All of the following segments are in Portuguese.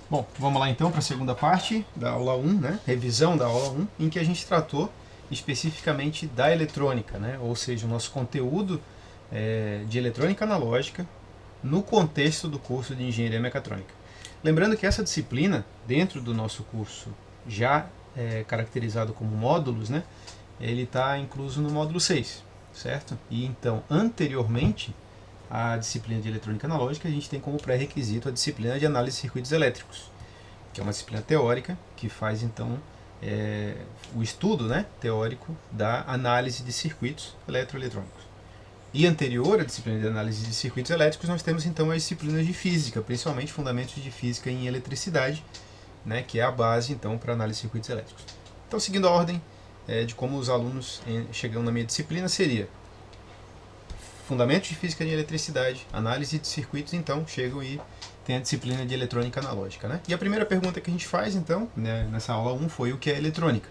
Bom, vamos lá então para a segunda parte da aula 1, né? Revisão da aula 1, em que a gente tratou especificamente da eletrônica, né? Ou seja, o nosso conteúdo de eletrônica analógica no contexto do curso de engenharia mecatrônica. Lembrando que essa disciplina, dentro do nosso curso já caracterizado como módulos, né? Ele está incluso no módulo 6, certo? E então, anteriormente à disciplina de eletrônica analógica, a gente tem como pré-requisito a disciplina de análise de circuitos elétricos, que é uma disciplina teórica que faz então o estudo, né, teórico da análise de circuitos eletroeletrônicos. E anterior à disciplina de análise de circuitos elétricos, nós temos então as disciplinas de física, principalmente fundamentos de física em eletricidade, né, que é a base então para análise de circuitos elétricos. Então, seguindo a ordem de como os alunos chegam na minha disciplina, seria fundamentos de física de eletricidade, análise de circuitos, então chegam e tem a disciplina de eletrônica analógica, né? E a primeira pergunta que a gente faz, então, né, nessa aula 1 foi o que é eletrônica.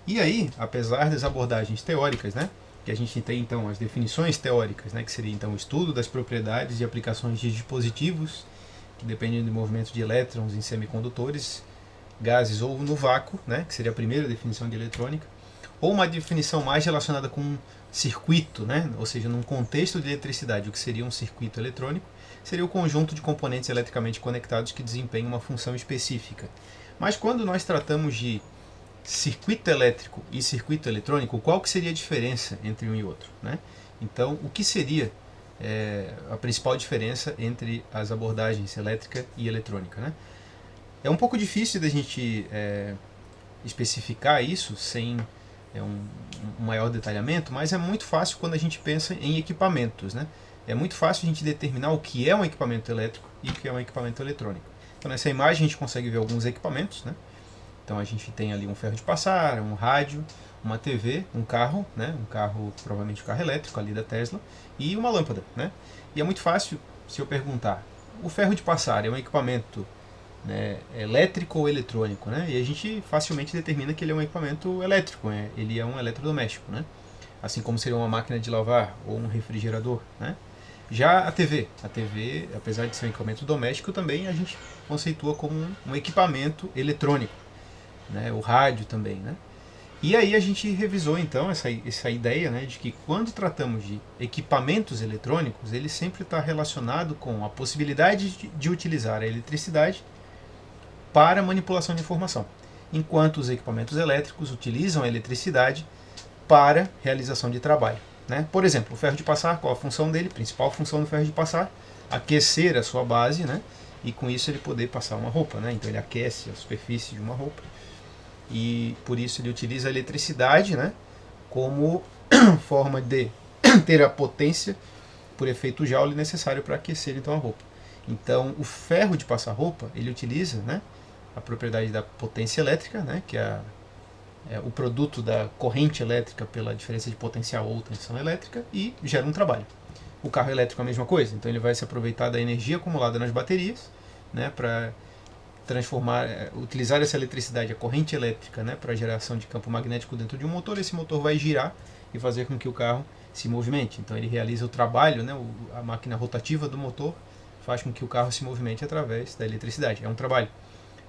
E aí, apesar das abordagens teóricas, né, que a gente tem então as definições teóricas, né, que seria então o estudo das propriedades e aplicações de dispositivos que dependem do movimento de elétrons em semicondutores, gases ou no vácuo, né, que seria a primeira definição de eletrônica, ou uma definição mais relacionada com circuito, né, ou seja, num contexto de eletricidade, o que seria um circuito eletrônico, seria o conjunto de componentes eletricamente conectados que desempenham uma função específica. Mas quando nós tratamos de circuito elétrico e circuito eletrônico, qual que seria a diferença entre um e outro, né? Então, o que seria a principal diferença entre as abordagens elétrica e eletrônica, né? É um pouco difícil da gente especificar isso sem um maior detalhamento, mas é muito fácil quando a gente pensa em equipamentos, né? É muito fácil a gente determinar o que é um equipamento elétrico e o que é um equipamento eletrônico. Então, nessa imagem a gente consegue ver alguns equipamentos, né? Então a gente tem ali um ferro de passar, um rádio, uma TV, um carro, né? Um carro, provavelmente um carro elétrico ali da Tesla, e uma lâmpada, né? E é muito fácil se eu perguntar, o ferro de passar é um equipamento, né, elétrico ou eletrônico, né? E a gente facilmente determina que ele é um equipamento elétrico, né? Ele é um eletrodoméstico, né? Assim como seria uma máquina de lavar ou um refrigerador, né? Já a TV, apesar de ser um equipamento doméstico, também a gente conceitua como um equipamento eletrônico, né? O rádio também, né? E aí a gente revisou então essa ideia, né, de que quando tratamos de equipamentos eletrônicos, ele sempre está relacionado com a possibilidade de utilizar a eletricidade para manipulação de informação, enquanto os equipamentos elétricos utilizam a eletricidade para realização de trabalho, né? Por exemplo, o ferro de passar, qual a função dele? Principal função do ferro de passar, aquecer a sua base, né? E com isso ele poder passar uma roupa, né? Então ele aquece a superfície de uma roupa e por isso ele utiliza a eletricidade, né, como forma de ter a potência por efeito Joule necessário para aquecer então a roupa. Então o ferro de passar roupa ele utiliza, né, a propriedade da potência elétrica, né, que é o produto da corrente elétrica pela diferença de potencial ou tensão elétrica e gera um trabalho. O carro elétrico é a mesma coisa, então ele vai se aproveitar da energia acumulada nas baterias, né, para transformar, utilizar essa eletricidade, a corrente elétrica, né, para geração de campo magnético dentro de um motor. Esse motor vai girar e fazer com que o carro se movimente. Então ele realiza o trabalho, né, a máquina rotativa do motor faz com que o carro se movimente através da eletricidade. É um trabalho.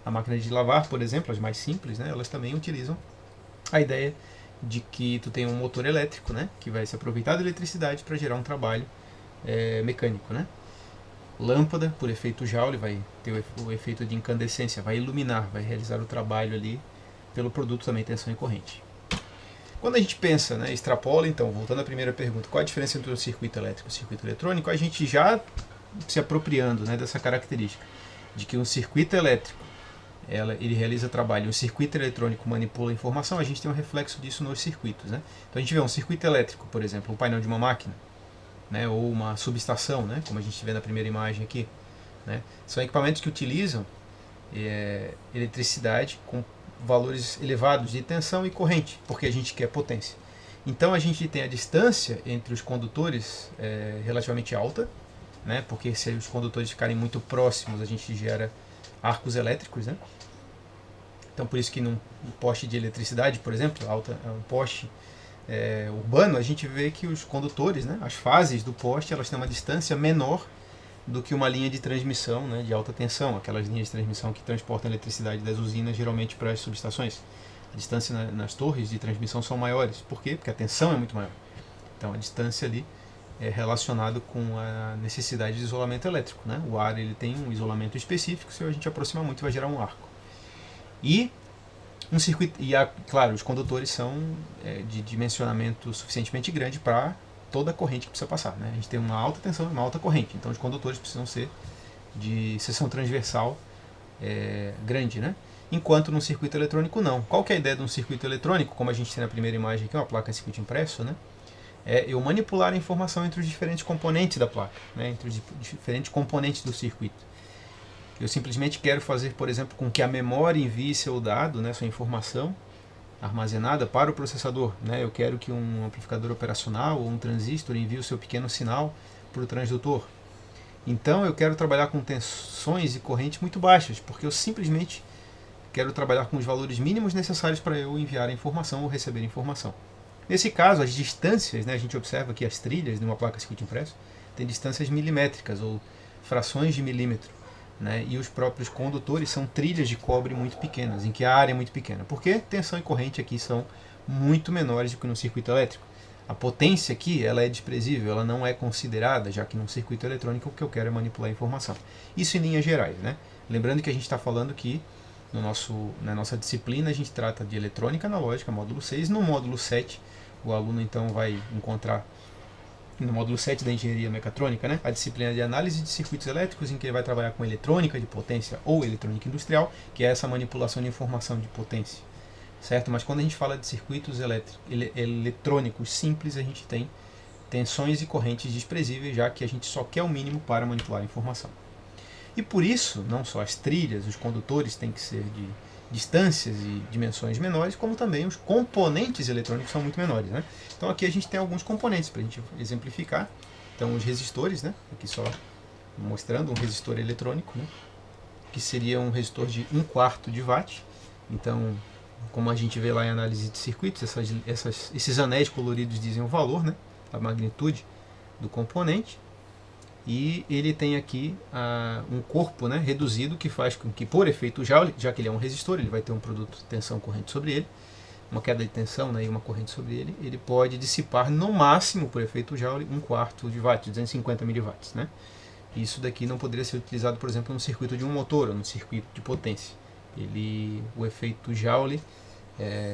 A máquina de lavar, por exemplo, as mais simples, né, elas também utilizam a ideia de que tu tem um motor elétrico, né, que vai se aproveitar da eletricidade para gerar um trabalho mecânico, né. Lâmpada, por efeito Joule, vai ter o efeito de incandescência, vai iluminar, vai realizar o trabalho ali pelo produto também tensão e corrente. Quando a gente pensa, né, extrapola, então, voltando à primeira pergunta, qual a diferença entre o circuito elétrico e o circuito eletrônico, a gente já se apropriando, né, dessa característica de que um circuito elétrico ele realiza trabalho, um circuito eletrônico manipula a informação, a gente tem um reflexo disso nos circuitos, né? Então a gente vê um circuito elétrico, por exemplo, o painel de uma máquina, né, ou uma subestação, né, como a gente vê na primeira imagem aqui, né, são equipamentos que utilizam eletricidade com valores elevados de tensão e corrente, porque a gente quer potência. Então a gente tem a distância entre os condutores relativamente alta, né, porque se os condutores ficarem muito próximos a gente gera arcos elétricos, né? Então por isso que num poste de eletricidade, por exemplo, um poste urbano, a gente vê que os condutores, né, as fases do poste, elas têm uma distância menor do que uma linha de transmissão, né, de alta tensão, aquelas linhas de transmissão que transportam a eletricidade das usinas geralmente para as subestações. A distância nas torres de transmissão são maiores. Por quê? Porque a tensão é muito maior. Então a distância ali é relacionado com a necessidade de isolamento elétrico, né? O ar ele tem um isolamento específico, se a gente aproximar muito vai gerar um arco. E um circuito, claro, os condutores são de dimensionamento suficientemente grande para toda a corrente que precisa passar, né? A gente tem uma alta tensão e uma alta corrente, então os condutores precisam ser de seção transversal grande, né? Enquanto num circuito eletrônico não. Qual que é a ideia de um circuito eletrônico? Como a gente tem na primeira imagem aqui, uma placa de circuito impresso, né? É eu manipular a informação entre os diferentes componentes da placa, né? Entre os diferentes componentes do circuito. Eu simplesmente quero fazer, por exemplo, com que a memória envie seu dado, né, sua informação armazenada para o processador, né? Eu quero que um amplificador operacional ou um transistor envie o seu pequeno sinal para o transdutor. Então eu quero trabalhar com tensões e correntes muito baixas, porque eu simplesmente quero trabalhar com os valores mínimos necessários para eu enviar a informação ou receber a informação. Nesse caso, as distâncias, né, a gente observa que as trilhas de uma placa de circuito impresso têm distâncias milimétricas ou frações de milímetro, né, e os próprios condutores são trilhas de cobre muito pequenas, em que a área é muito pequena. Porque tensão e corrente aqui são muito menores do que no circuito elétrico. A potência aqui ela é desprezível, ela não é considerada, já que num circuito eletrônico o que eu quero é manipular a informação. Isso em linhas gerais, né? Lembrando que a gente está falando que na nossa disciplina a gente trata de eletrônica analógica, módulo 6. No módulo 7, o aluno então vai encontrar, no módulo 7 da engenharia mecatrônica, né, a disciplina de análise de circuitos elétricos, em que ele vai trabalhar com eletrônica de potência ou eletrônica industrial, que é essa manipulação de informação de potência. Certo? Mas quando a gente fala de circuitos eletrônicos simples, a gente tem tensões e correntes desprezíveis, já que a gente só quer o mínimo para manipular a informação. E por isso, não só as trilhas, os condutores têm que ser de distâncias e dimensões menores, como também os componentes eletrônicos são muito menores, né? Então aqui a gente tem alguns componentes para a gente exemplificar. Então os resistores, né? Aqui só mostrando um resistor eletrônico, né, que seria um resistor de 1/4 de watt. Então, como a gente vê lá em análise de circuitos, esses anéis coloridos dizem o valor, né, a magnitude do componente. E ele tem aqui um corpo, né, reduzido, que faz com que, por efeito Joule, já que ele é um resistor, ele vai ter um produto de tensão corrente sobre ele, uma queda de tensão, né, e uma corrente sobre ele, ele pode dissipar no máximo, por efeito Joule, 1/4 de watt, 250 miliwatts. Né? Isso daqui não poderia ser utilizado, por exemplo, no circuito de um motor ou no circuito de potência. O efeito Joule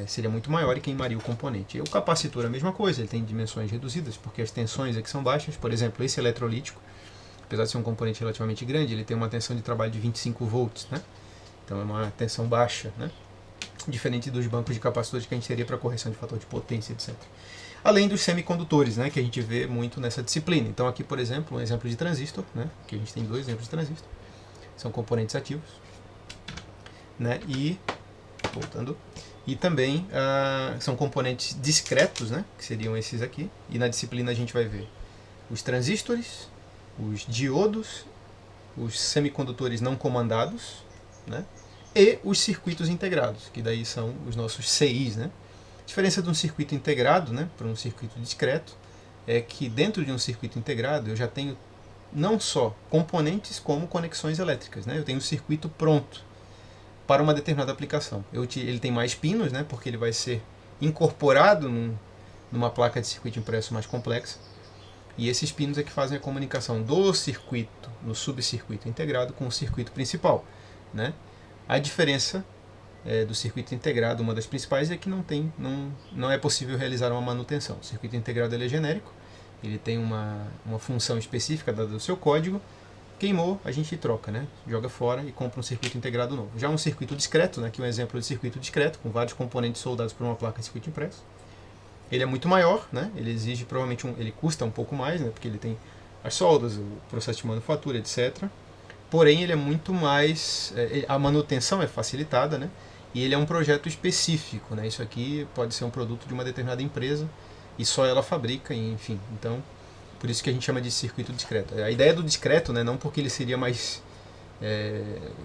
seria muito maior e queimaria o componente. E o capacitor é a mesma coisa, ele tem dimensões reduzidas, porque as tensões aqui são baixas. Por exemplo, esse eletrolítico, apesar de ser um componente relativamente grande, ele tem uma tensão de trabalho de 25 volts, né? Então é uma tensão baixa, né? Diferente dos bancos de capacitores que a gente teria para correção de fator de potência, etc. Além dos semicondutores, né, que a gente vê muito nessa disciplina. Então aqui, por exemplo, um exemplo de transistor, né, que a gente tem 2 exemplos de transistor, são componentes ativos, né, e voltando, e também são componentes discretos, né, que seriam esses aqui. E na disciplina a gente vai ver os transistores, os diodos, os semicondutores não comandados, né, e os circuitos integrados, que daí são os nossos CIs. Né. A diferença de um circuito integrado, né, para um circuito discreto é que dentro de um circuito integrado eu já tenho não só componentes como conexões elétricas. Né. Eu tenho um circuito pronto para uma determinada aplicação. Ele tem mais pinos, né, porque ele vai ser incorporado numa placa de circuito impresso mais complexa. E esses pinos é que fazem a comunicação do circuito, no subcircuito integrado, com o circuito principal. Né? A diferença do circuito integrado, uma das principais, é que não é possível realizar uma manutenção. O circuito integrado ele é genérico, ele tem uma função específica dada do seu código. Queimou, a gente troca, né? Joga fora e compra um circuito integrado novo. Já um circuito discreto, né, que é um exemplo de circuito discreto, com vários componentes soldados por uma placa de circuito impresso. Ele é muito maior, né? Ele exige provavelmente ele custa um pouco mais, né? Porque ele tem as soldas, o processo de manufatura, etc. Porém, ele é muito mais, a manutenção é facilitada, né? E ele é um projeto específico, né? Isso aqui pode ser um produto de uma determinada empresa e só ela fabrica, enfim. Então, por isso que a gente chama de circuito discreto. A ideia do discreto, né? Não porque ele seria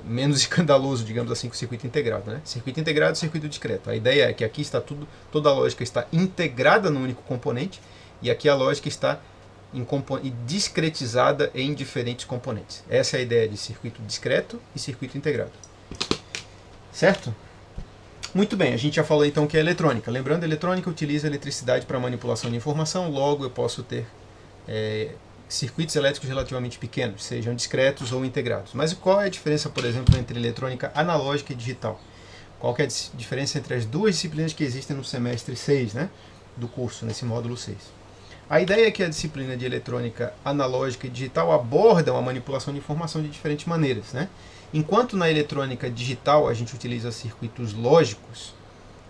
menos escandaloso, digamos assim, que o circuito integrado, né? Circuito integrado e circuito discreto. A ideia é que aqui está toda a lógica está integrada no único componente, e aqui a lógica está e discretizada em diferentes componentes. Essa é a ideia de circuito discreto e circuito integrado. Certo? Muito bem, a gente já falou então que é eletrônica. Lembrando, a eletrônica utiliza eletricidade para manipulação de informação, logo eu posso ter circuitos elétricos relativamente pequenos, sejam discretos ou integrados. Mas qual é a diferença, por exemplo, entre eletrônica analógica e digital? Qual que é a diferença entre as duas disciplinas que existem no semestre 6, né, do curso, nesse módulo 6? A ideia é que a disciplina de eletrônica analógica e digital abordam a manipulação de informação de diferentes maneiras, né? Enquanto na eletrônica digital a gente utiliza circuitos lógicos,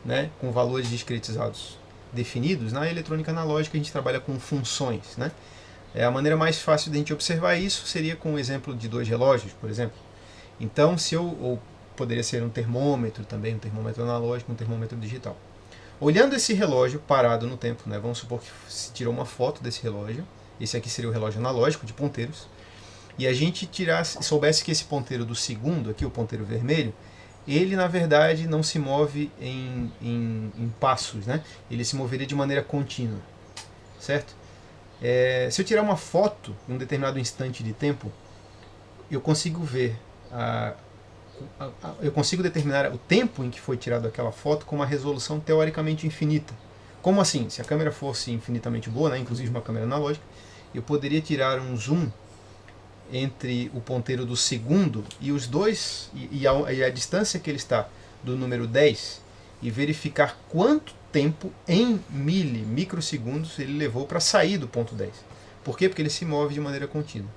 né, com valores discretizados definidos, na eletrônica analógica a gente trabalha com funções, né? A maneira mais fácil de a gente observar isso seria com o exemplo de dois relógios, por exemplo. Então, ou poderia ser um termômetro também, um termômetro analógico, um termômetro digital. Olhando esse relógio parado no tempo, né, vamos supor que se tirou uma foto desse relógio, esse aqui seria o relógio analógico de ponteiros, e a gente soubesse que esse ponteiro do segundo, aqui o ponteiro vermelho, ele na verdade não se move em passos, né? Ele se moveria de maneira contínua, certo? Se eu tirar uma foto em um determinado instante de tempo, eu consigo ver eu consigo determinar o tempo em que foi tirada aquela foto com uma resolução teoricamente infinita. Como assim? Se a câmera fosse infinitamente boa, né, inclusive uma câmera analógica, eu poderia tirar um zoom entre o ponteiro do segundo e os dois, e a distância que ele está do número 10, e verificar quanto tempo em microsegundos ele levou para sair do ponto 10. Por quê? Porque ele se move de maneira contínua.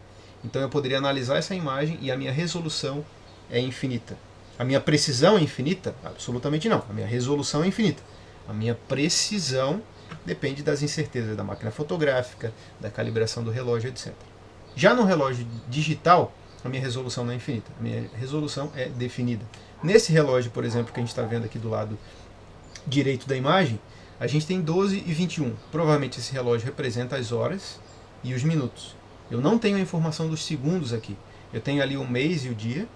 Então eu poderia analisar essa imagem e a minha resolução é infinita. A minha precisão é infinita? Absolutamente não. A minha resolução é infinita. A minha precisão depende das incertezas da máquina fotográfica, da calibração do relógio, etc. Já no relógio digital, a minha resolução não é infinita. A minha resolução é definida. Nesse relógio, por exemplo, que a gente está vendo aqui do lado direito da imagem, a gente tem 12 e 21. Provavelmente esse relógio representa as horas e os minutos. Eu não tenho a informação dos segundos aqui. Eu tenho ali o mês e o dia,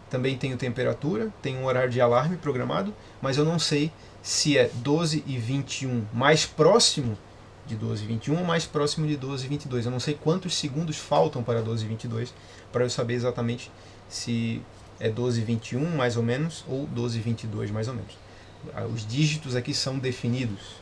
também tenho temperatura, tenho um horário de alarme programado, mas eu não sei se é 12 e 21 mais próximo de 12 e 21 ou mais próximo de 12 e 22. Eu não sei quantos segundos faltam para 12 e 22 para eu saber exatamente se é 12 e 21 mais ou menos ou 12 e 22 mais ou menos. Os dígitos aqui são definidos,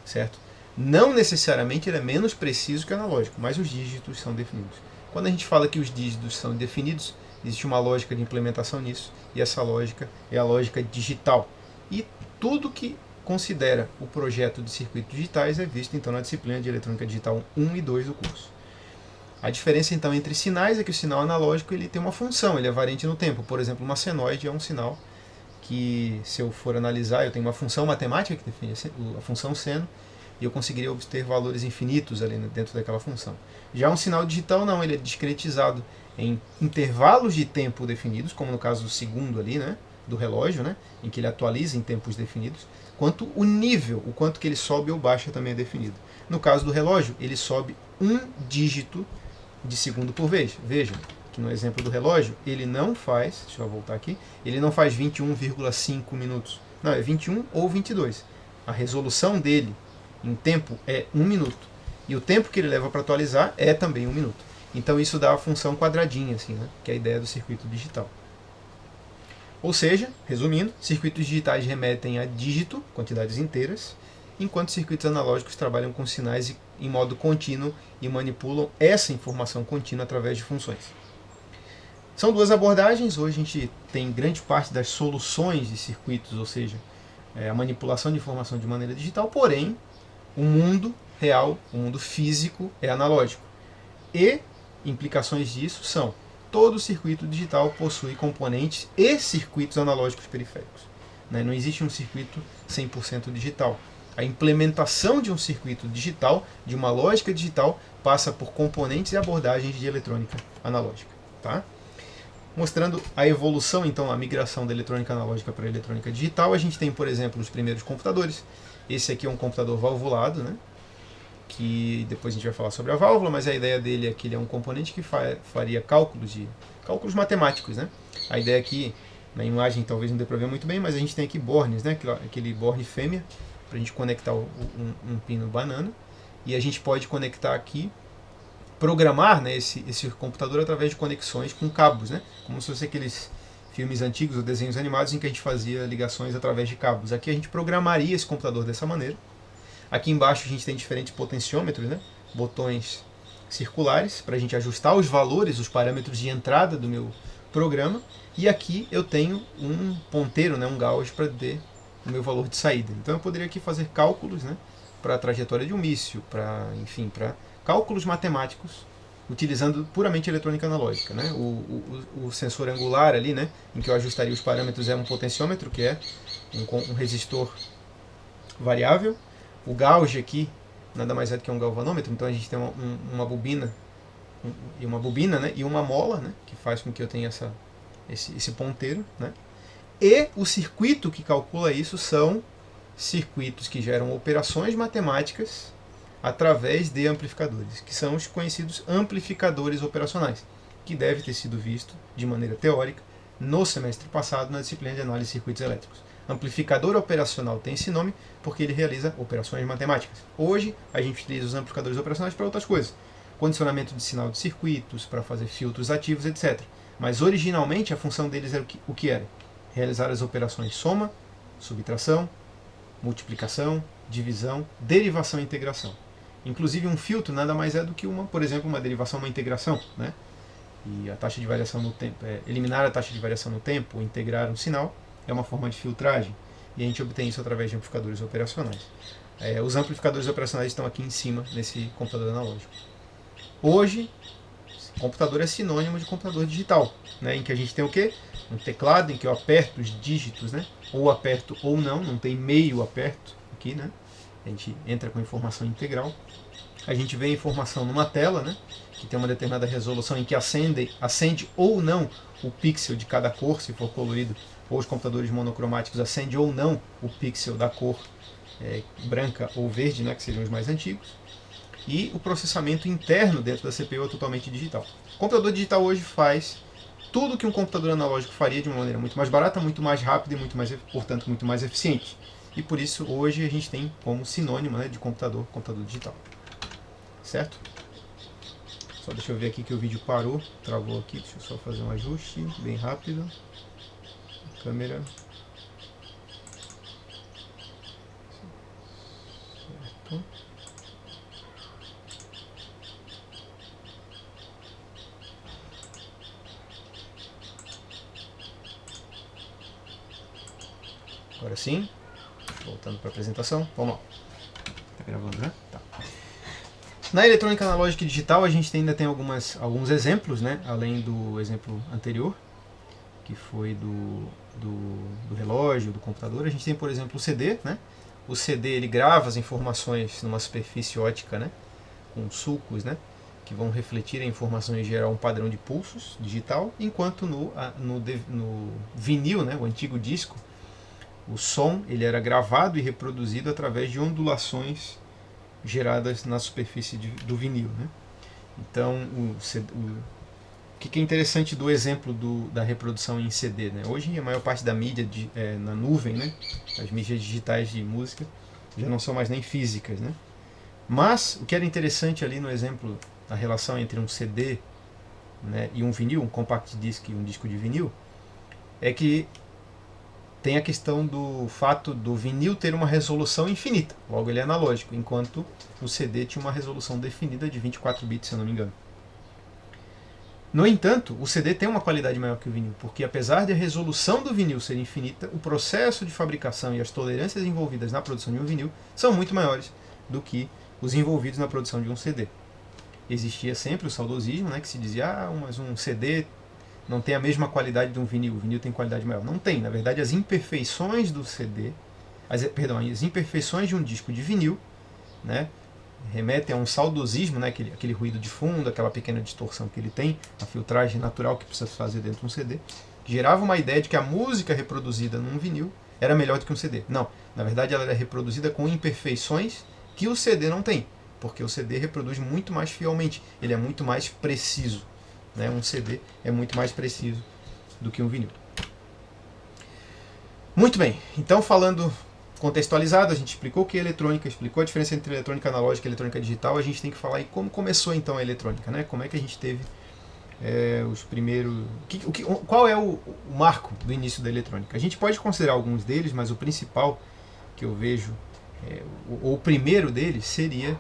certo? Não necessariamente ele é menos preciso que o analógico, mas os dígitos são definidos. Quando a gente fala que os dígitos são definidos, existe uma lógica de implementação nisso, e essa lógica é a lógica digital. E tudo que considera o projeto de circuitos digitais é visto então na disciplina de eletrônica digital 1 e 2 do curso. A diferença então entre sinais é que o sinal analógico ele tem uma função, ele é variante no tempo. Por exemplo, uma senoide é um sinal que, se eu for analisar, eu tenho uma função matemática que define a função seno, e eu conseguiria obter valores infinitos ali dentro daquela função. Já um sinal digital não, ele é discretizado em intervalos de tempo definidos, como no caso do segundo ali, né, do relógio, né, em que ele atualiza em tempos definidos, quanto o nível, o quanto que ele sobe ou baixa também é definido. No caso do relógio, ele sobe um dígito de segundo por vez. Veja que no exemplo do relógio, ele não faz, deixa eu voltar aqui, ele não faz 21,5 minutos. Não, é 21 ou 22. A resolução dele em tempo é 1 minuto. E o tempo que ele leva para atualizar é também 1 minuto. Então isso dá a função quadradinha, assim, né? Que é a ideia do circuito digital. Ou seja, resumindo, circuitos digitais remetem a dígito, quantidades inteiras, enquanto circuitos analógicos trabalham com sinais em modo contínuo e manipulam essa informação contínua através de funções. São duas abordagens. Hoje a gente tem grande parte das soluções de circuitos, ou seja, a manipulação de informação de maneira digital, porém, o mundo real, o mundo físico é analógico. E implicações disso são: todo circuito digital possui componentes e circuitos analógicos periféricos. Não existe um circuito 100% digital. A implementação de um circuito digital, de uma lógica digital, passa por componentes e abordagens de eletrônica analógica. Tá? Mostrando a evolução, então, a migração da eletrônica analógica para a eletrônica digital, a gente tem, por exemplo, os primeiros computadores. Esse aqui é um computador valvulado, né? Que depois a gente vai falar sobre a válvula, mas a ideia dele é que ele é um componente que faria cálculos matemáticos, né? A ideia aqui, na imagem talvez não dê para ver muito bem, mas a gente tem aqui bornes, né? Aquele borne fêmea, para a gente conectar um pino banana, e a gente pode conectar aqui programar, né, esse computador através de conexões com cabos, né? Como se fosse aqueles filmes antigos ou desenhos animados em que a gente fazia ligações através de cabos. Aqui a gente programaria esse computador dessa maneira. Aqui embaixo a gente tem diferentes potenciômetros, né? Botões circulares para a gente ajustar os valores, os parâmetros de entrada do meu programa. E aqui eu tenho um ponteiro, né, um gauge para ter o meu valor de saída. Então eu poderia aqui fazer cálculos, né, para a trajetória de um míssil, para cálculos matemáticos, utilizando puramente eletrônica analógica. Né? O sensor angular ali, né, em que eu ajustaria os parâmetros, é um potenciômetro, que é um resistor variável. O gauge aqui nada mais é do que um galvanômetro, então a gente tem uma bobina, né, e uma mola, né, que faz com que eu tenha esse ponteiro. Né? E o circuito que calcula isso são circuitos que geram operações matemáticas através de amplificadores, que são os conhecidos amplificadores operacionais, que deve ter sido visto de maneira teórica no semestre passado na disciplina de análise de circuitos elétricos. Amplificador operacional tem esse nome porque ele realiza operações matemáticas. Hoje a gente utiliza os amplificadores operacionais para outras coisas, condicionamento de sinal de circuitos, para fazer filtros ativos, etc. Mas originalmente a função deles era o que era? Realizar as operações soma, subtração, multiplicação, divisão, derivação e integração. Inclusive um filtro nada mais é do que por exemplo, uma derivação, uma integração, né? E a taxa de variação no tempo, eliminar a taxa de variação no tempo, integrar um sinal, é uma forma de filtragem. E a gente obtém isso através de amplificadores operacionais. Os amplificadores operacionais estão aqui em cima, nesse computador analógico. Hoje, computador é sinônimo de computador digital, né? Em que a gente tem o quê? Um teclado em que eu aperto os dígitos, né? Ou aperto ou não tem meio aperto aqui, né? A gente entra com informação integral. A gente vê a informação numa tela, né, que tem uma determinada resolução em que acende ou não o pixel de cada cor, se for colorido, ou os computadores monocromáticos acende ou não o pixel da cor branca ou verde, né, que seriam os mais antigos. E o processamento interno dentro da CPU é totalmente digital. O computador digital hoje faz tudo que um computador analógico faria de uma maneira muito mais barata, muito mais rápida e, portanto, muito mais eficiente. E por isso hoje a gente tem como sinônimo, né, de computador digital. Certo? Só deixa eu ver aqui que o vídeo parou, travou aqui, deixa eu só fazer um ajuste bem rápido. Câmera. Certo. Agora sim, voltando para a apresentação, vamos lá. Tá gravando, né? Tá. Na eletrônica analógica e digital a gente ainda tem alguns exemplos, né? Além do exemplo anterior, que foi do relógio, do computador. A gente tem, por exemplo, o CD, né? O CD ele grava as informações numa superfície ótica, né, com sulcos, né, que vão refletir a informação e gerar um padrão de pulsos digital, enquanto no vinil, né, o antigo disco, o som ele era gravado e reproduzido através de ondulações geradas na superfície do vinil. Né? Então, o que é interessante do exemplo da reprodução em CD? Né? Hoje, a maior parte da mídia na nuvem, né? As mídias digitais de música, já não são mais nem físicas. Né? Mas, o que era interessante ali no exemplo, a relação entre um CD, né, e um vinil, um compact disc e um disco de vinil, é que tem a questão do fato do vinil ter uma resolução infinita, logo ele é analógico, enquanto o CD tinha uma resolução definida de 24 bits, se eu não me engano. No entanto, o CD tem uma qualidade maior que o vinil, porque apesar de a resolução do vinil ser infinita, o processo de fabricação e as tolerâncias envolvidas na produção de um vinil são muito maiores do que os envolvidos na produção de um CD. Existia sempre o saudosismo, né, que se dizia, mas um CD não tem a mesma qualidade de um vinil, o vinil tem qualidade maior. Não tem, na verdade as imperfeições do CD, as imperfeições de um disco de vinil, né, remetem a um saudosismo, né, aquele ruído de fundo, aquela pequena distorção que ele tem, a filtragem natural que precisa fazer dentro de um CD, que gerava uma ideia de que a música reproduzida num vinil era melhor do que um CD. Não, na verdade ela era reproduzida com imperfeições que o CD não tem, porque o CD reproduz muito mais fielmente, ele é muito mais preciso. Né? Um CD é muito mais preciso do que um vinil. Muito bem, então contextualizado, a gente explicou o que é eletrônica, explicou a diferença entre eletrônica analógica e eletrônica digital, a gente tem que falar aí como começou então a eletrônica, né? Como é que a gente teve os primeiros... qual é o marco do início da eletrônica? A gente pode considerar alguns deles, mas o principal que eu vejo, o primeiro deles seria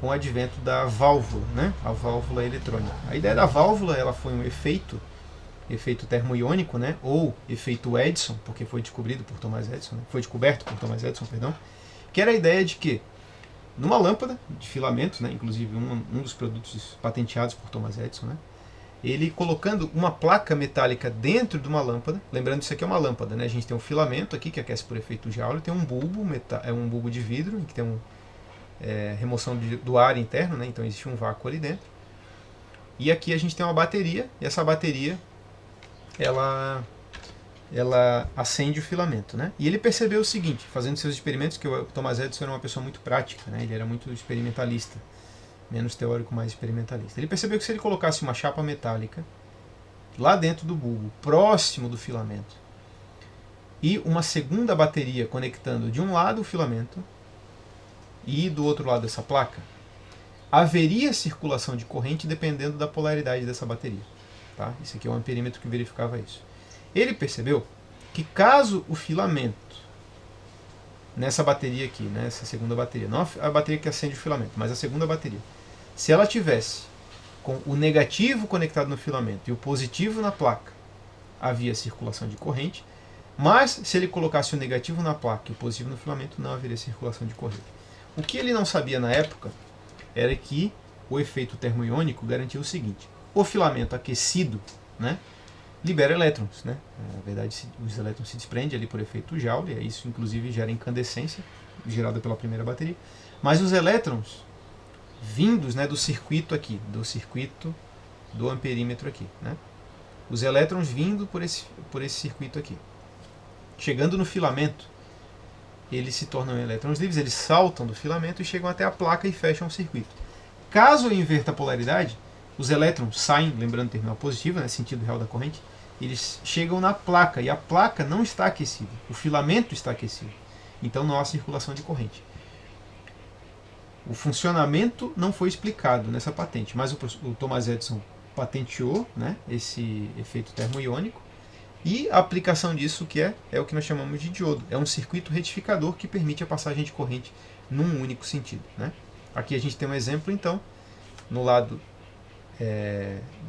com o advento da válvula, né? A válvula eletrônica. A ideia da válvula ela foi um efeito termoiônico, né? Ou efeito Edison, porque foi descoberto por Thomas Edison, perdão, que era a ideia de que numa lâmpada de filamento, né? Inclusive um dos produtos patenteados por Thomas Edison, né? Ele colocando uma placa metálica dentro de uma lâmpada, lembrando que isso aqui é uma lâmpada, né? A gente tem um filamento aqui que aquece por efeito Joule, tem um bulbo, um bulbo de vidro, que tem remoção do ar interno, né? Então existe um vácuo ali dentro. E aqui a gente tem uma bateria, e essa bateria ela acende o filamento, né? E ele percebeu o seguinte, fazendo seus experimentos, que o Thomas Edison era uma pessoa muito prática, né? Ele era muito experimentalista, menos teórico, mais experimentalista. Ele percebeu que se ele colocasse uma chapa metálica lá dentro do bulbo, próximo do filamento, e uma segunda bateria conectando de um lado o filamento e do outro lado dessa placa, haveria circulação de corrente dependendo da polaridade dessa bateria. Tá? Esse aqui é um amperímetro que verificava isso. Ele percebeu que caso o filamento, nessa bateria aqui, nessa segunda bateria, não a bateria que acende o filamento, mas a segunda bateria, se ela tivesse com o negativo conectado no filamento e o positivo na placa, havia circulação de corrente, mas se ele colocasse o negativo na placa e o positivo no filamento, não haveria circulação de corrente. O que ele não sabia na época era que o efeito termoiônico garantia o seguinte: o filamento aquecido, né, libera elétrons, né? Na verdade, os elétrons se desprendem ali por efeito Joule, e isso inclusive gera incandescência, gerada pela primeira bateria. Mas os elétrons vindos, né, do circuito aqui, do amperímetro aqui, né? Os elétrons vindo por esse circuito aqui, chegando no filamento, eles se tornam elétrons livres, eles saltam do filamento e chegam até a placa e fecham o circuito. Caso eu inverta a polaridade, os elétrons saem, lembrando o terminal positivo, né, sentido real da corrente, eles chegam na placa, e a placa não está aquecida, o filamento está aquecido. Então não há circulação de corrente. O funcionamento não foi explicado nessa patente, mas o Thomas Edison patenteou, né, esse efeito termoiônico, e a aplicação disso que é o que nós chamamos de diodo. É um circuito retificador que permite a passagem de corrente num único sentido, né? Aqui a gente tem um exemplo, então, no lado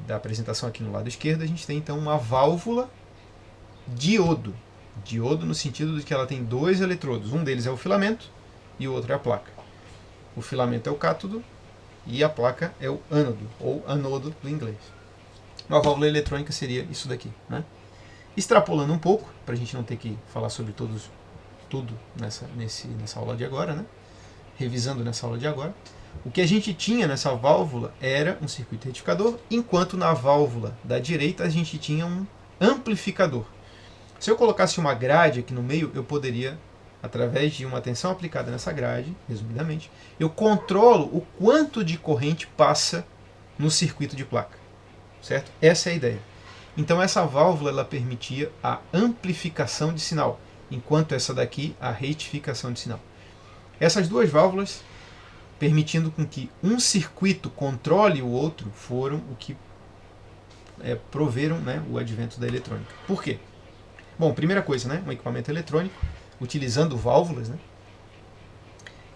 da apresentação, aqui no lado esquerdo, a gente tem então uma válvula diodo. Diodo no sentido de que ela tem dois eletrodos. Um deles é o filamento e o outro é a placa. O filamento é o cátodo e a placa é o ânodo, ou anodo do inglês. Uma válvula eletrônica seria isso daqui, né? Extrapolando um pouco, para a gente não ter que falar sobre tudo nessa aula de agora, né? Revisando nessa aula de agora, o que a gente tinha nessa válvula era um circuito retificador, enquanto na válvula da direita a gente tinha um amplificador. Se eu colocasse uma grade aqui no meio, eu poderia, através de uma tensão aplicada nessa grade, resumidamente, eu controlo o quanto de corrente passa no circuito de placa. Certo? Essa é a ideia. Então essa válvula ela permitia a amplificação de sinal, enquanto essa daqui a retificação de sinal. Essas duas válvulas, permitindo com que um circuito controle o outro, foram o que proveram, né, o advento da eletrônica. Por quê? Bom, primeira coisa, né, um equipamento eletrônico, utilizando válvulas, né,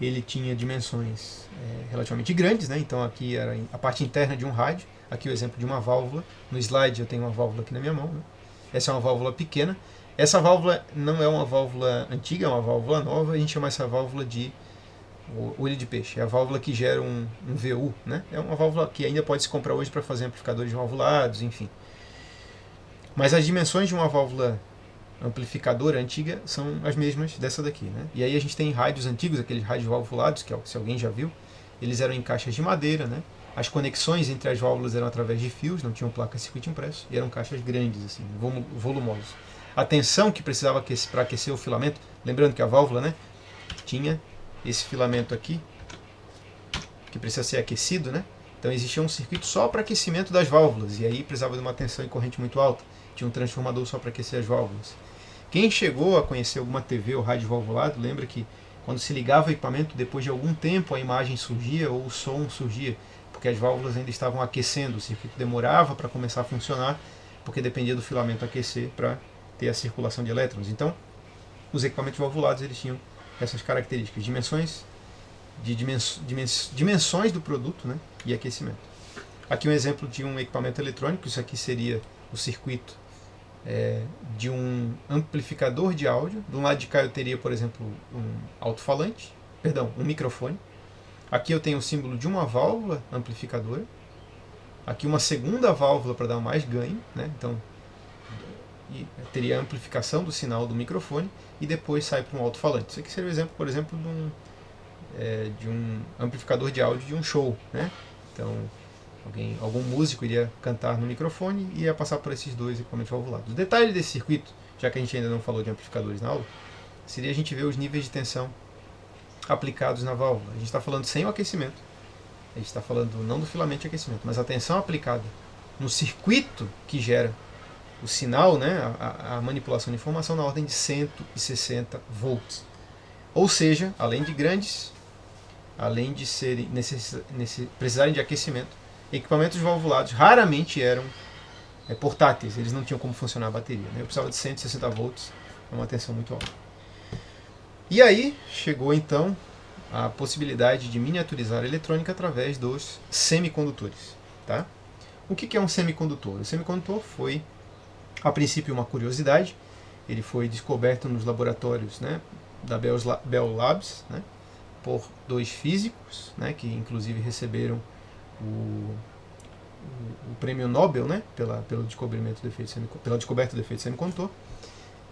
ele tinha dimensões relativamente grandes, né, então aqui era a parte interna de um rádio, aqui o exemplo de uma válvula, no slide eu tenho uma válvula aqui na minha mão, né? Essa é uma válvula pequena, essa válvula não é uma válvula antiga, é uma válvula nova, a gente chama essa válvula de olho de peixe, é a válvula que gera um VU, né? É uma válvula que ainda pode se comprar hoje para fazer amplificadores valvulados, enfim. Mas as dimensões de uma válvula amplificadora antiga são as mesmas dessa daqui, né? E aí a gente tem rádios antigos, aqueles rádios valvulados, que se alguém já viu, eles eram em caixas de madeira, né? As conexões entre as válvulas eram através de fios, não tinham placa circuito impresso, e eram caixas grandes, assim, volumosas. A tensão que precisava para aquecer o filamento, lembrando que a válvula, né, tinha esse filamento aqui, que precisa ser aquecido, né? Então existia um circuito só para aquecimento das válvulas, e aí precisava de uma tensão e corrente muito alta. Tinha um transformador só para aquecer as válvulas. Quem chegou a conhecer alguma TV ou rádio valvulado, lembra que quando se ligava o equipamento, depois de algum tempo a imagem surgia ou o som surgia, porque as válvulas ainda estavam aquecendo, o circuito demorava para começar a funcionar, porque dependia do filamento aquecer para ter a circulação de elétrons. Então, os equipamentos valvulados eles tinham essas características, dimensões do produto, né, e aquecimento. Aqui um exemplo de um equipamento eletrônico, isso aqui seria o circuito de um amplificador de áudio. Do lado de cá eu teria, por exemplo, um microfone. Aqui eu tenho o símbolo de uma válvula amplificadora. Aqui uma segunda válvula para dar mais ganho, né? Então teria a amplificação do sinal do microfone e depois sai para um alto-falante. Isso aqui seria o exemplo, por exemplo, de um amplificador de áudio de um show, né? Então algum músico iria cantar no microfone e ia passar por esses dois equipamentos valvulados. O detalhe desse circuito, já que a gente ainda não falou de amplificadores na aula, seria a gente ver os níveis de tensão aplicados na válvula. A gente está falando sem o aquecimento, a gente está falando não do filamento de aquecimento, mas a tensão aplicada no circuito que gera o sinal, né, a manipulação de informação na ordem de 160 volts. Ou seja, além de grandes, além de precisarem de aquecimento, equipamentos valvulados raramente eram portáteis, eles não tinham como funcionar a bateria, né? Eu precisava de 160 volts, é uma tensão muito alta. E aí chegou então a possibilidade de miniaturizar a eletrônica através dos semicondutores. Tá? O que é um semicondutor? O semicondutor foi, a princípio, uma curiosidade. Ele foi descoberto nos laboratórios, né, da Bell Labs, né, por dois físicos, né, que inclusive receberam o prêmio Nobel, né, pela descoberta do efeito semicondutor.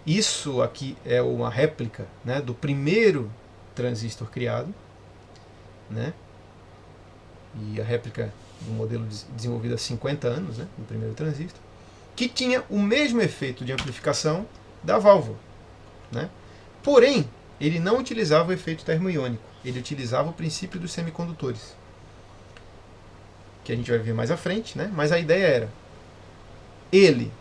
Isso aqui é uma réplica, né, do primeiro transistor criado, né, e a réplica do modelo desenvolvido há 50 anos, né, do primeiro transistor, que tinha o mesmo efeito de amplificação da válvula, né, porém ele não utilizava o efeito termoiônico, ele utilizava o princípio dos semicondutores, que a gente vai ver mais à frente, né, mas a ideia era, ele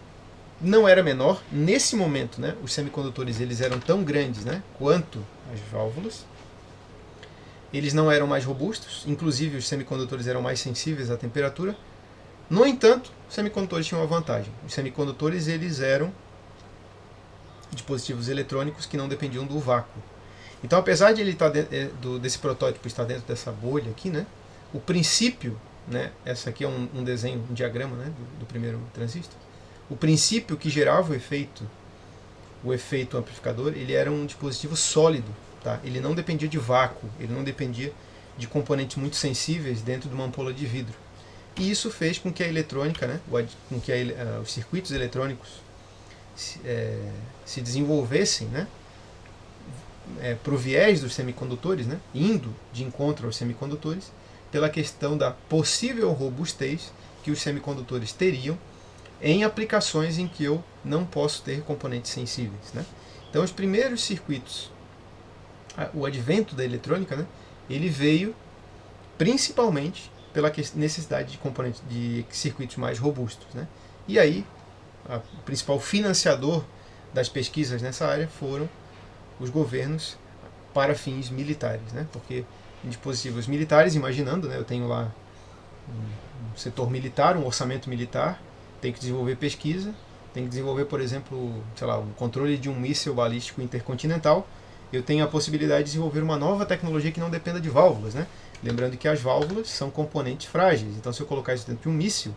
não era menor, nesse momento, né, os semicondutores eles eram tão grandes, né, quanto as válvulas, eles não eram mais robustos, inclusive os semicondutores eram mais sensíveis à temperatura. No entanto, os semicondutores tinham uma vantagem. Os semicondutores eles eram dispositivos eletrônicos que não dependiam do vácuo. Então, apesar de ele estar desse protótipo estar dentro dessa bolha aqui, né, o princípio, né, essa aqui é um desenho, um diagrama, né, do primeiro transistor. O princípio que gerava o efeito amplificador, ele era um dispositivo sólido, tá? Ele não dependia de vácuo, ele não dependia de componentes muito sensíveis dentro de uma ampola de vidro. E isso fez com que a eletrônica, né, com que os circuitos eletrônicos se desenvolvessem, né, para o viés dos semicondutores, né, indo de encontro aos semicondutores, pela questão da possível robustez que os semicondutores teriam em aplicações em que eu não posso ter componentes sensíveis, né? Então, os primeiros circuitos, o advento da eletrônica, né, ele veio principalmente pela necessidade de componentes de circuitos mais robustos, né? E aí, o principal financiador das pesquisas nessa área foram os governos para fins militares, né? Porque em dispositivos militares, imaginando, né, eu tenho lá um setor militar, um orçamento militar, tem que desenvolver pesquisa, tem que desenvolver, por exemplo, sei lá, um controle de um míssil balístico intercontinental. Eu tenho a possibilidade de desenvolver uma nova tecnologia que não dependa de válvulas, né? Lembrando que as válvulas são componentes frágeis, então se eu colocar isso dentro de um míssil,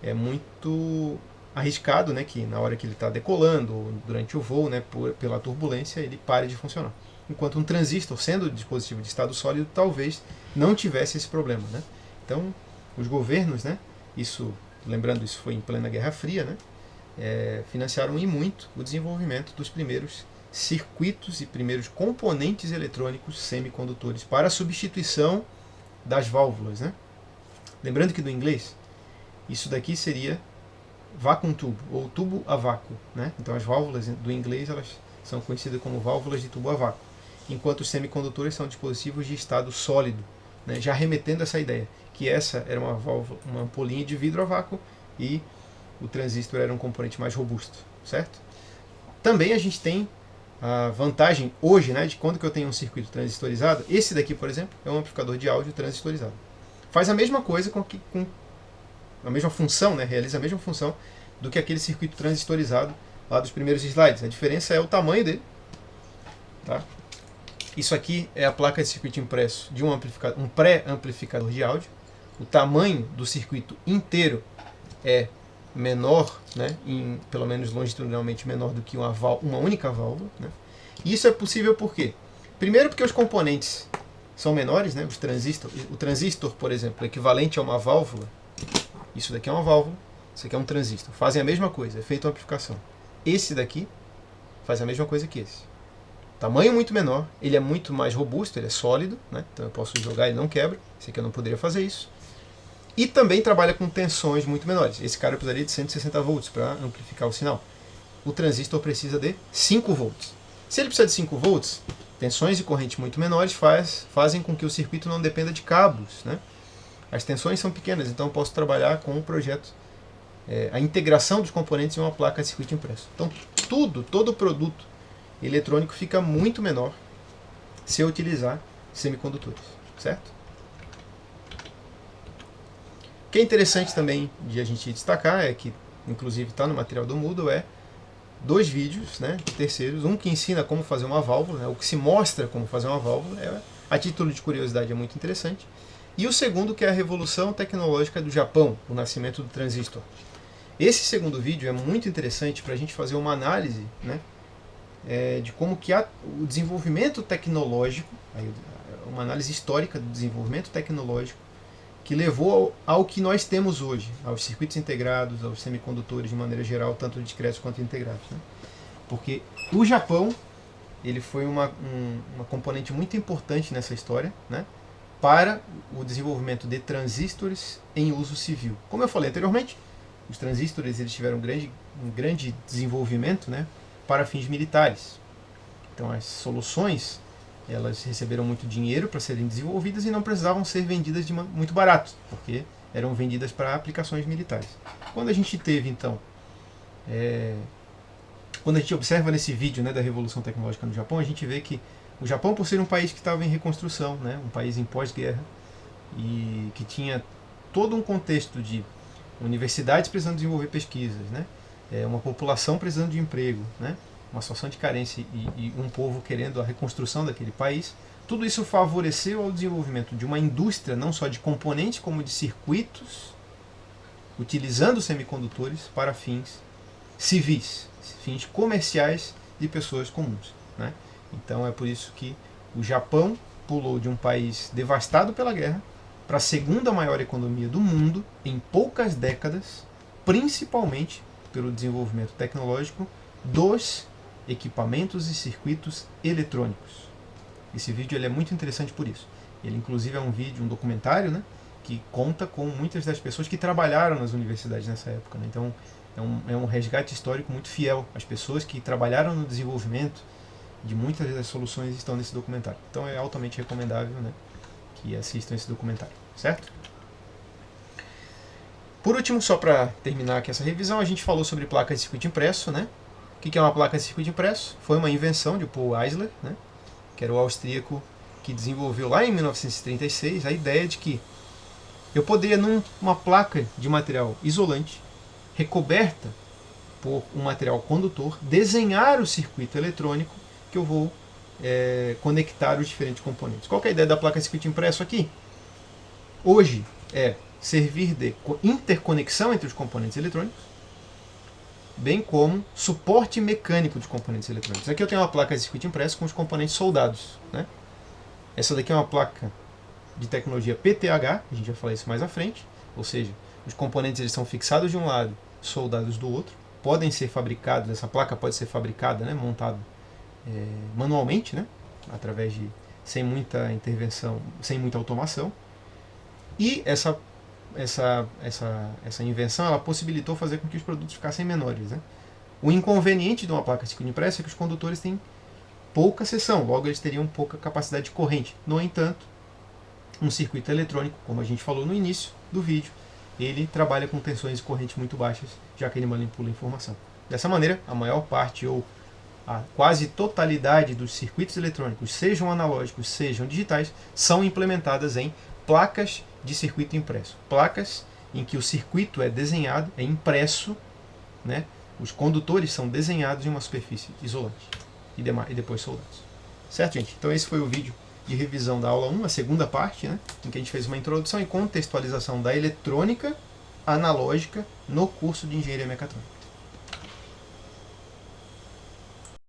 é muito arriscado, né, que na hora que ele está decolando, ou durante o voo, né, pela turbulência, ele pare de funcionar. Enquanto um transistor, sendo dispositivo de estado sólido, talvez não tivesse esse problema, né? Então, os governos, né, lembrando, isso foi em plena Guerra Fria, né, financiaram e muito o desenvolvimento dos primeiros circuitos e primeiros componentes eletrônicos semicondutores para a substituição das válvulas, né? Lembrando que do inglês, isso daqui seria vacuum tube, ou tubo a vácuo, né? Então as válvulas do inglês elas são conhecidas como válvulas de tubo a vácuo, enquanto os semicondutores são dispositivos de estado sólido, né? Já remetendo a essa ideia, que essa era uma válvula, uma ampolinha de vidro a vácuo e o transistor era um componente mais robusto, certo? Também a gente tem a vantagem hoje, né, de quando que eu tenho um circuito transistorizado. Esse daqui, por exemplo, é um amplificador de áudio transistorizado. Faz a mesma coisa com a mesma função, né, realiza a mesma função do que aquele circuito transistorizado lá dos primeiros slides. A diferença é o tamanho dele. Tá? Isso aqui é a placa de circuito impresso de um pré-amplificador de áudio. O tamanho do circuito inteiro é menor, né, pelo menos longitudinalmente menor do que uma única válvula. Né? E isso é possível por quê? Primeiro porque os componentes são menores, né? O transistor, por exemplo, é equivalente a uma válvula. Isso daqui é uma válvula, isso aqui é um transistor. Fazem a mesma coisa, é feito uma amplificação. Esse daqui faz a mesma coisa que esse. Tamanho muito menor, ele é muito mais robusto, ele é sólido, né? Então eu posso jogar e não quebra. Esse aqui eu não poderia fazer isso. E também trabalha com tensões muito menores. Esse cara precisaria de 160 volts para amplificar o sinal. O transistor precisa de 5 volts. Se ele precisa de 5 volts, tensões e correntes muito menores fazem com que o circuito não dependa de cabos. Né? As tensões são pequenas, então eu posso trabalhar com um projeto, a integração dos componentes em uma placa de circuito impresso. Então todo produto eletrônico fica muito menor se eu utilizar semicondutores, certo? O que é interessante também de a gente destacar é que, inclusive está no material do Moodle, é 2 vídeos, né, terceiros, um que ensina como fazer uma válvula, né, o que se mostra como fazer uma válvula, a título de curiosidade é muito interessante, e o segundo que é a revolução tecnológica do Japão, o nascimento do transistor. Esse segundo vídeo é muito interessante para a gente fazer uma análise, né, de como que o desenvolvimento tecnológico, uma análise histórica do desenvolvimento tecnológico que levou ao que nós temos hoje, aos circuitos integrados, aos semicondutores de maneira geral, tanto discretos quanto integrados. Né? Porque o Japão ele foi uma componente muito importante nessa história, né, para o desenvolvimento de transistores em uso civil. Como eu falei anteriormente, os transistores eles tiveram um grande desenvolvimento, né, para fins militares. Então as soluções elas receberam muito dinheiro para serem desenvolvidas e não precisavam ser vendidas de muito barato, porque eram vendidas para aplicações militares. Quando a gente teve, então, quando a gente observa nesse vídeo, né, da Revolução Tecnológica no Japão, a gente vê que o Japão, por ser um país que estava em reconstrução, né, um país em pós-guerra, e que tinha todo um contexto de universidades precisando desenvolver pesquisas, né, uma população precisando de emprego, né, uma situação de carência e um povo querendo a reconstrução daquele país, tudo isso favoreceu ao desenvolvimento de uma indústria não só de componentes como de circuitos, utilizando semicondutores para fins civis, fins comerciais de pessoas comuns. Né? Então é por isso que o Japão pulou de um país devastado pela guerra para a segunda maior economia do mundo em poucas décadas, principalmente pelo desenvolvimento tecnológico dos equipamentos e circuitos eletrônicos. Esse vídeo ele é muito interessante por isso. Ele inclusive é um documentário, né, que conta com muitas das pessoas que trabalharam nas universidades nessa época. Né? Então é um resgate histórico muito fiel. As pessoas que trabalharam no desenvolvimento de muitas das soluções estão nesse documentário. Então é altamente recomendável, né, que assistam esse documentário, certo? Por último, só para terminar aqui essa revisão, a gente falou sobre placa de circuito impresso, né? O que é uma placa de circuito impresso? Foi uma invenção de Paul Eisler, né, que era o austríaco que desenvolveu lá em 1936 a ideia de que eu poderia, numa placa de material isolante, recoberta por um material condutor, desenhar o circuito eletrônico que eu vou conectar os diferentes componentes. Qual que é a ideia da placa de circuito impresso aqui? Hoje é servir de interconexão entre os componentes eletrônicos, bem como suporte mecânico de componentes eletrônicos. Aqui eu tenho uma placa de circuito impresso com os componentes soldados. Né? Essa daqui é uma placa de tecnologia PTH, a gente vai falar isso mais à frente, ou seja, os componentes eles são fixados de um lado, soldados do outro, podem ser fabricados, essa placa pode ser fabricada, né, montada manualmente, né, através de, sem muita intervenção, sem muita automação, e essa invenção ela possibilitou fazer com que os produtos ficassem menores. Né? O inconveniente de uma placa de circuito impresso é que os condutores têm pouca seção, logo eles teriam pouca capacidade de corrente. No entanto, um circuito eletrônico, como a gente falou no início do vídeo, ele trabalha com tensões e correntes muito baixas, já que ele manipula a informação. Dessa maneira, a maior parte ou a quase totalidade dos circuitos eletrônicos, sejam analógicos, sejam digitais, são implementadas em placas de circuito impresso. Placas em que o circuito é desenhado, é impresso, né? Os condutores são desenhados em uma superfície isolante e depois soldados. Certo, gente? Então esse foi o vídeo de revisão da aula 1, a segunda parte, né? Em que a gente fez uma introdução e contextualização da eletrônica analógica no curso de Engenharia Mecatrônica.